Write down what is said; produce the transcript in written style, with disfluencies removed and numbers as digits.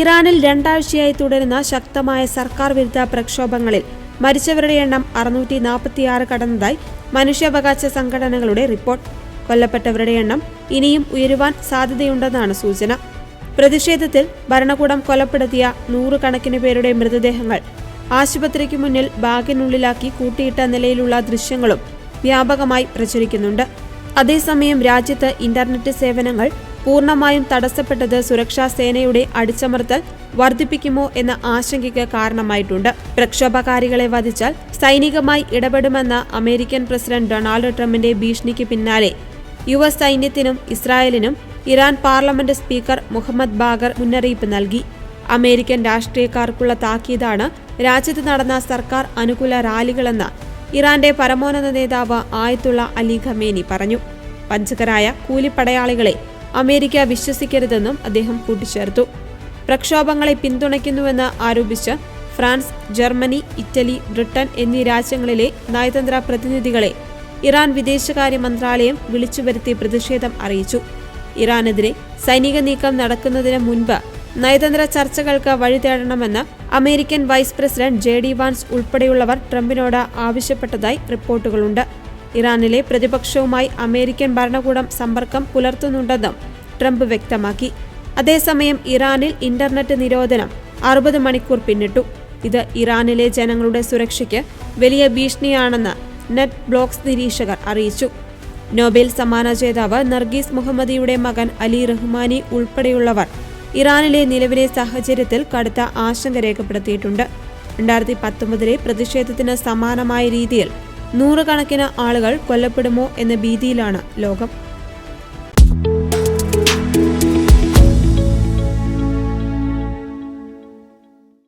ഇറാനിൽ 2 ആഴ്ചയായി തുടരുന്ന ശക്തമായ സർക്കാർ വിരുദ്ധ പ്രക്ഷോഭങ്ങളിൽ മരിച്ചവരുടെ എണ്ണം 646 കടന്നതായി മനുഷ്യാവകാശ സംഘടനകളുടെ റിപ്പോർട്ട്. കൊല്ലപ്പെട്ടവരുടെ എണ്ണം ഇനിയും ഉയരുവാൻ സാധ്യതയുണ്ടെന്നാണ് സൂചന. പ്രതിഷേധത്തിൽ ഭരണകൂടം കൊലപ്പെടുത്തിയ 100 കണക്കിന് പേരുടെ മൃതദേഹങ്ങൾ ആശുപത്രിക്ക് മുന്നിൽ ബാഗിനുള്ളിലാക്കി കൂട്ടിയിട്ട നിലയിലുള്ള ദൃശ്യങ്ങളും വ്യാപകമായി പ്രചരിക്കുന്നുണ്ട്. അതേസമയം രാജ്യത്ത് ഇന്റർനെറ്റ് സേവനങ്ങൾ പൂർണ്ണമായും തടസ്സപ്പെട്ടത് സുരക്ഷാ സേനയുടെ അടിച്ചമർത്തൽ വർദ്ധിപ്പിക്കുമോ എന്ന ആശങ്കയ്ക്ക് കാരണമായിട്ടുണ്ട്. പ്രക്ഷോഭകാരികളെ വധിച്ചാൽ സൈനികമായി ഇടപെടുമെന്ന അമേരിക്കൻ പ്രസിഡന്റ് ഡൊണാൾഡ് ട്രംപിന്റെ ഭീഷണിക്ക് പിന്നാലെ US സൈന്യത്തിനും ഇസ്രായേലിനും Iran parliament speaker Mohammad Bagher മുന്നറിയിപ്പ് നൽകി. അമേരിക്കൻ രാഷ്ട്രീയക്കാർക്കുള്ള താക്കീതാണ് രാജ്യത്ത് നടന്ന സർക്കാർ അനുകൂല റാലികളെന്ന് ഇറാന്റെ പരമോന്നത നേതാവ് ആയത്തുള്ള അലി ഖമേനി പറഞ്ഞു. വഞ്ചകരായ കൂലിപ്പടയാളികളെ അമേരിക്ക വിശ്വസിക്കരുതെന്നും അദ്ദേഹം കൂട്ടിച്ചേർത്തു. പ്രക്ഷോഭങ്ങളെ പിന്തുണയ്ക്കുന്നുവെന്ന് ആരോപിച്ച് ഫ്രാൻസ്, ജർമ്മനി, ഇറ്റലി, ബ്രിട്ടൻ എന്നീ രാജ്യങ്ങളിലെ നയതന്ത്ര പ്രതിനിധികളെ ഇറാൻ വിദേശകാര്യ മന്ത്രാലയം വിളിച്ചുവരുത്തി പ്രതിഷേധം അറിയിച്ചു. ഇറാനെതിരെ സൈനിക നീക്കം നടക്കുന്നതിന് മുൻപ് നയതന്ത്ര ചർച്ചകൾക്ക് വഴി തേടണമെന്ന് American vice president JD Vance ഉൾപ്പെടെയുള്ളവർ ട്രംപിനോട് ആവശ്യപ്പെട്ടതായി റിപ്പോർട്ടുകളുണ്ട്. ഇറാനിലെ പ്രതിപക്ഷവുമായി അമേരിക്കൻ ഭരണകൂടം സമ്പർക്കം പുലർത്തുന്നുണ്ടെന്നും ട്രംപ് വ്യക്തമാക്കി. അതേസമയം ഇറാനിൽ ഇന്റർനെറ്റ് നിരോധനം 60 മണിക്കൂർ പിന്നിട്ടു. ഇത് ഇറാനിലെ ജനങ്ങളുടെ സുരക്ഷയ്ക്ക് വലിയ ഭീഷണിയാണെന്ന് നെറ്റ് ബ്ലോക്സ് നിരീക്ഷകർ അറിയിച്ചു. നോബൽ സമ്മാന ജേതാവ് നർഗീസ് മുഹമ്മദിയുടെ മകൻ അലി റഹ്മാനി ഉൾപ്പെടെയുള്ളവർ ഇറാനിലെ നിലവിലെ സാഹചര്യത്തിൽ കടുത്ത ആശങ്ക രേഖപ്പെടുത്തിയിട്ടുണ്ട്. 2019 പ്രതിഷേധത്തിന് സമാനമായ രീതിയിൽ 100 കണക്കിന് ആളുകൾ കൊല്ലപ്പെടുമോ എന്ന ഭീതിയിലാണ് ലോകം.